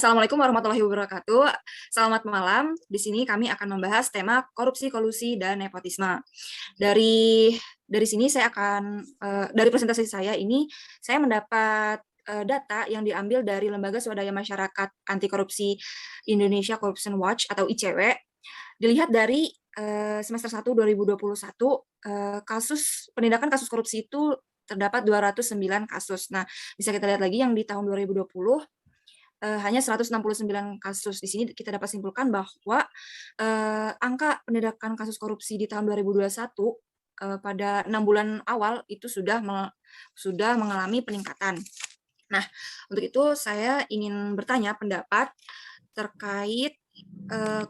Assalamualaikum warahmatullahi wabarakatuh. Selamat malam. Di sini kami akan membahas tema korupsi, kolusi, dan nepotisme. Dari sini saya akan dari presentasi saya ini saya mendapat data yang diambil dari Lembaga Swadaya Masyarakat Anti Korupsi Indonesia Corruption Watch atau ICW. Dilihat dari semester 1 2021 kasus penindakan kasus korupsi itu terdapat 209 kasus. Nah, bisa kita lihat lagi yang di tahun 2020 hanya 169 kasus. Di sini kita dapat simpulkan bahwa angka penindakan kasus korupsi di tahun 2021 pada 6 bulan awal itu sudah mengalami peningkatan. Nah, untuk itu saya ingin bertanya pendapat terkait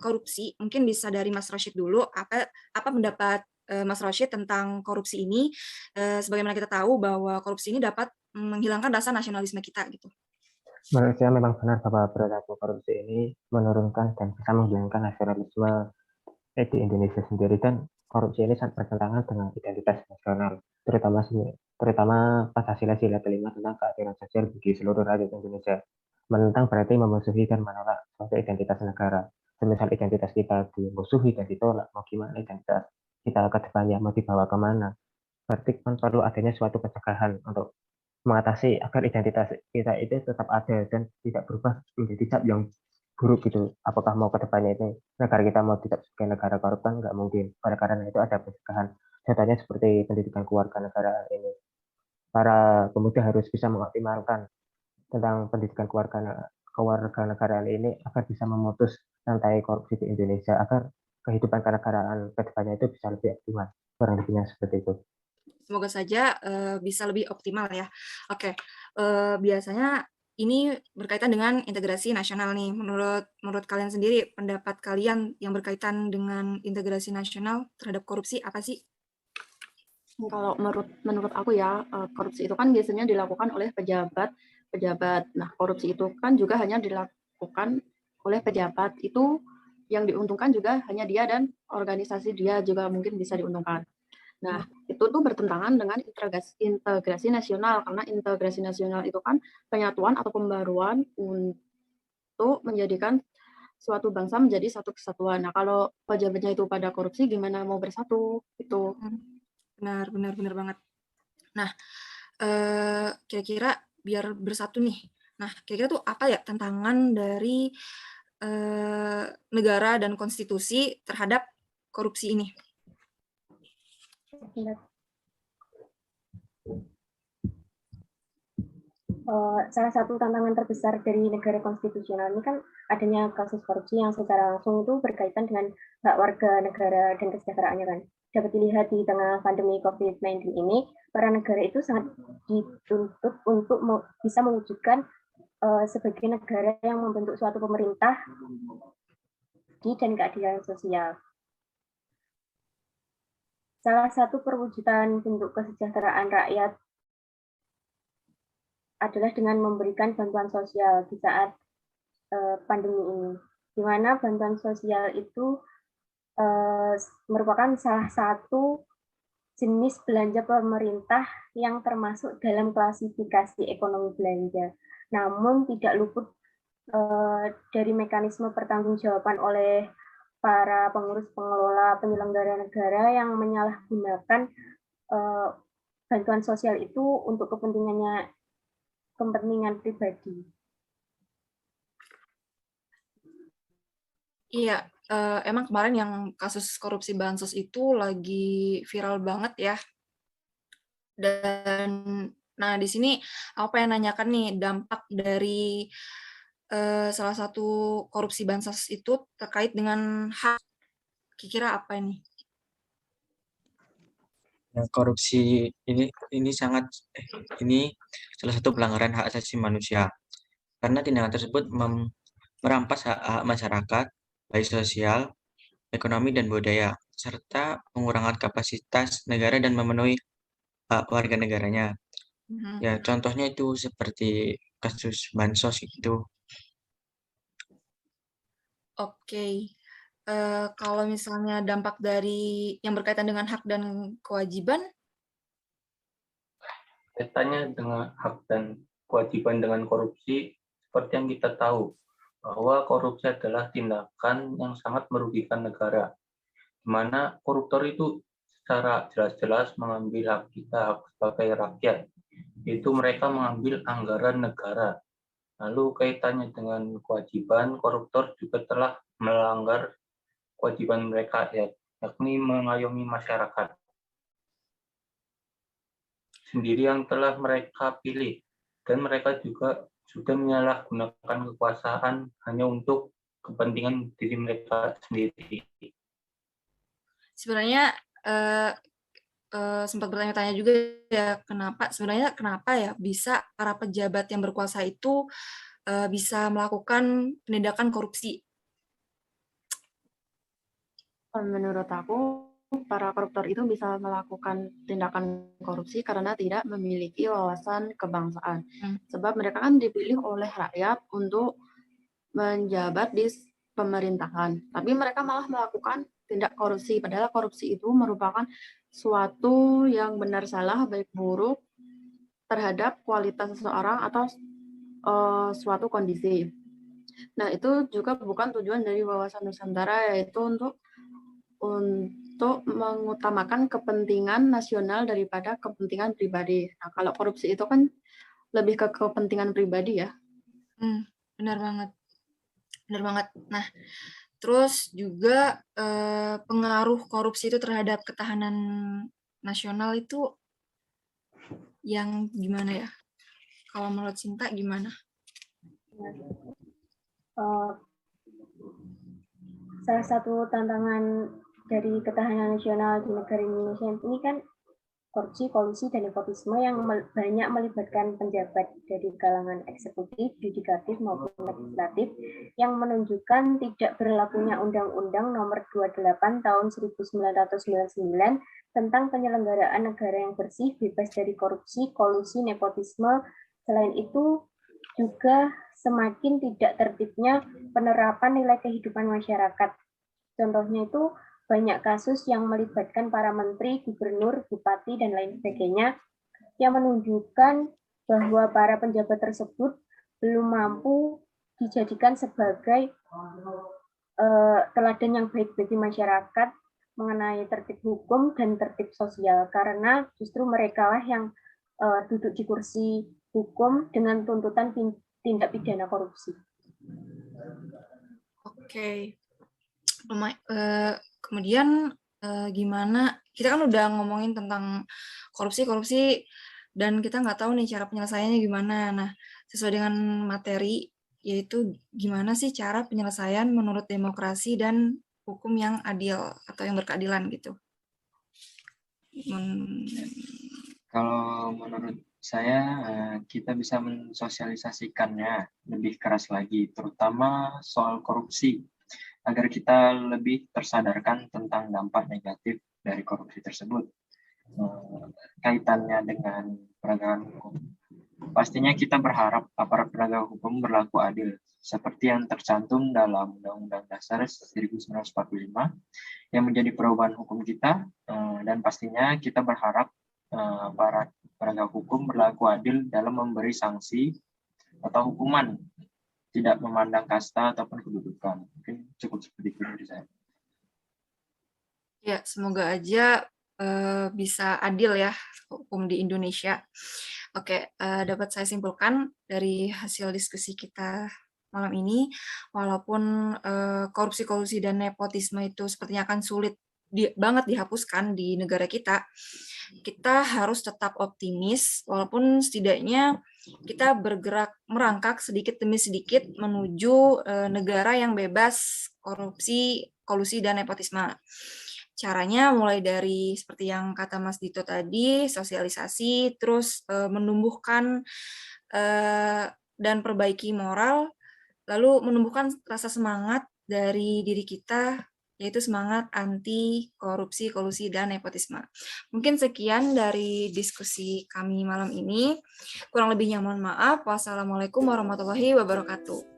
korupsi. Mungkin bisa dari Mas Rashid dulu. Apa pendapat Mas Rashid tentang korupsi ini? Sebagaimana kita tahu bahwa korupsi ini dapat menghilangkan rasa nasionalisme kita gitu. Menurut saya memang benar bahwa perilaku korupsi ini menurunkan dan bisa menghilangkan nasionalisme di Indonesia sendiri, dan korupsi ini sangat bertentangan dengan identitas nasional, terutama Pancasila Sila kelima tentang keadilan sosial bagi seluruh rakyat Indonesia. Menentang berarti memusuhi dan menolak suatu identitas negara. Semisal identitas kita dimusuhi dan ditolak, mau gimana identitas kita ke depannya mau dibawa kemana? Berarti kan perlu adanya suatu pencegahan untuk mengatasi agar identitas kita itu tetap ada dan tidak berubah menjadi cap yang buruk gitu. Apakah mau ke depannya itu negara kita mau tidak sebagai negara korup, kan nggak mungkin. Oleh karena itu ada pencegahan. Contohnya seperti pendidikan kewarganegaraan ini. Para pemuda harus bisa mengoptimalkan tentang pendidikan kewarganegaraan ini agar bisa memutus rantai korupsi di Indonesia, agar kehidupan kenegaraan ke depannya itu bisa lebih optimal. Kurang lebihnya seperti itu. Semoga saja bisa lebih optimal ya. Oke, biasanya ini berkaitan dengan integrasi nasional nih. Menurut kalian sendiri, pendapat kalian yang berkaitan dengan integrasi nasional terhadap korupsi apa sih? Kalau menurut aku ya, korupsi itu kan biasanya dilakukan oleh pejabat. Nah, korupsi itu kan juga hanya dilakukan oleh pejabat. Itu yang diuntungkan juga hanya dia dan organisasi dia juga mungkin bisa diuntungkan. Nah, itu tuh bertentangan dengan integrasi nasional, karena integrasi nasional itu kan penyatuan atau pembaruan untuk menjadikan suatu bangsa menjadi satu kesatuan. Nah, kalau pejabatnya itu pada korupsi, gimana mau bersatu? Itu. Benar banget. Nah, kira-kira biar bersatu nih. Nah, kira-kira tuh apa ya tantangan dari negara dan konstitusi terhadap korupsi ini? Salah satu tantangan terbesar dari negara konstitusional ini kan adanya kasus korupsi yang secara langsung itu berkaitan dengan hak warga negara dan kesejahteraannya kan. Dapat dilihat di tengah pandemi COVID-19 ini, para negara itu sangat dituntut untuk bisa mewujudkan sebagai negara yang membentuk suatu pemerintah dan keadilan sosial. Salah satu perwujudan bentuk kesejahteraan rakyat adalah dengan memberikan bantuan sosial di saat pandemi ini, di mana bantuan sosial itu merupakan salah satu jenis belanja pemerintah yang termasuk dalam klasifikasi ekonomi belanja, namun tidak luput dari mekanisme pertanggungjawaban oleh para pengurus pengelola penyelenggara negara yang menyalahgunakan bantuan sosial itu untuk kepentingan pribadi. Iya, emang kemarin yang kasus korupsi bansos itu lagi viral banget ya. Dan nah di sini aku pengen nanyakan nih dampak dari salah satu korupsi bansos itu terkait dengan hak. Kira-kira apa ini? Korupsi ini salah satu pelanggaran hak asasi manusia, karena tindakan tersebut merampas hak masyarakat, baik sosial, ekonomi, dan budaya, serta pengurangan kapasitas negara dan memenuhi hak warga negaranya. Ya, contohnya itu seperti kasus bansos itu. Oke. Kalau misalnya dampak dari yang berkaitan dengan hak dan kewajiban? Kaitannya dengan hak dan kewajiban dengan korupsi, seperti yang kita tahu, bahwa korupsi adalah tindakan yang sangat merugikan negara, di mana koruptor itu secara jelas-jelas mengambil hak kita sebagai rakyat, yaitu mereka mengambil anggaran negara. Lalu kaitannya dengan kewajiban, koruptor juga telah melanggar kewajiban mereka, yakni mengayomi masyarakat sendiri yang telah mereka pilih, dan mereka juga sudah menyalahgunakan kekuasaan hanya untuk kepentingan diri mereka sendiri. Sebenarnya sempat bertanya-tanya juga ya, kenapa ya bisa para pejabat yang berkuasa itu bisa melakukan penindakan korupsi? Menurut aku, para koruptor itu bisa melakukan tindakan korupsi karena tidak memiliki wawasan kebangsaan. Sebab mereka kan dipilih oleh rakyat untuk menjabat di pemerintahan. Tapi mereka malah melakukan tindak korupsi. Padahal korupsi itu merupakan suatu yang benar salah, baik buruk terhadap kualitas seseorang atau suatu kondisi. Nah, itu juga bukan tujuan dari Wawasan Nusantara, yaitu untuk mengutamakan kepentingan nasional daripada kepentingan pribadi. Nah, kalau korupsi itu kan lebih ke kepentingan pribadi ya. Benar banget. Nah, terus juga pengaruh korupsi itu terhadap ketahanan nasional itu yang gimana ya? Kalau menurut Sinta gimana? Salah satu tantangan dari ketahanan nasional di negara Indonesia ini kan korupsi, kolusi, dan nepotisme yang banyak melibatkan pejabat dari kalangan eksekutif, yudikatif, maupun legislatif yang menunjukkan tidak berlakunya Undang-Undang Nomor 28 Tahun 1999 tentang penyelenggaraan negara yang bersih, bebas dari korupsi, kolusi, nepotisme. Selain itu, juga semakin tidak tertibnya penerapan nilai kehidupan masyarakat. Contohnya itu banyak kasus yang melibatkan para menteri, gubernur, bupati, dan lain sebagainya yang menunjukkan bahwa para pejabat tersebut belum mampu dijadikan sebagai teladan yang baik bagi masyarakat mengenai tertib hukum dan tertib sosial, karena justru mereka lah yang duduk di kursi hukum dengan tuntutan tindak pidana korupsi. Oke. Kemudian gimana, kita kan udah ngomongin tentang korupsi dan kita nggak tahu nih cara penyelesaiannya gimana. Nah, sesuai dengan materi, yaitu gimana sih cara penyelesaian menurut demokrasi dan hukum yang adil atau yang berkeadilan gitu. Kalau menurut saya, kita bisa mensosialisasikannya lebih keras lagi, terutama soal korupsi, agar kita lebih tersadarkan tentang dampak negatif dari korupsi tersebut. Kaitannya dengan penegakan hukum. Pastinya kita berharap aparat penegak hukum berlaku adil, seperti yang tercantum dalam Undang-Undang Dasar 1945 yang menjadi perubahan hukum kita, dan pastinya kita berharap aparat penegak hukum berlaku adil dalam memberi sanksi atau hukuman, tidak memandang kasta ataupun kedudukan. Mungkin cukup seperti itu dari saya. Ya, semoga aja bisa adil ya hukum di Indonesia. Oke, dapat saya simpulkan dari hasil diskusi kita malam ini, walaupun korupsi-kolusi dan nepotisme itu sepertinya akan sulit banget dihapuskan di negara kita harus tetap optimis, walaupun setidaknya kita bergerak merangkak sedikit demi sedikit menuju negara yang bebas korupsi, kolusi, dan nepotisme. Caranya mulai dari seperti yang kata Mas Dito tadi, sosialisasi, terus menumbuhkan dan perbaiki moral, lalu menumbuhkan rasa semangat dari diri kita, yaitu semangat anti korupsi, kolusi, dan nepotisme. Mungkin sekian dari diskusi kami malam ini. Kurang lebihnya mohon maaf. Wassalamualaikum warahmatullahi wabarakatuh.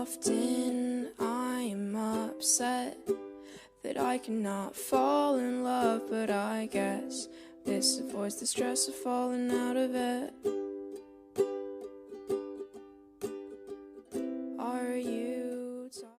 Often I'm upset that I cannot fall in love, but I guess this avoids the stress of falling out of it.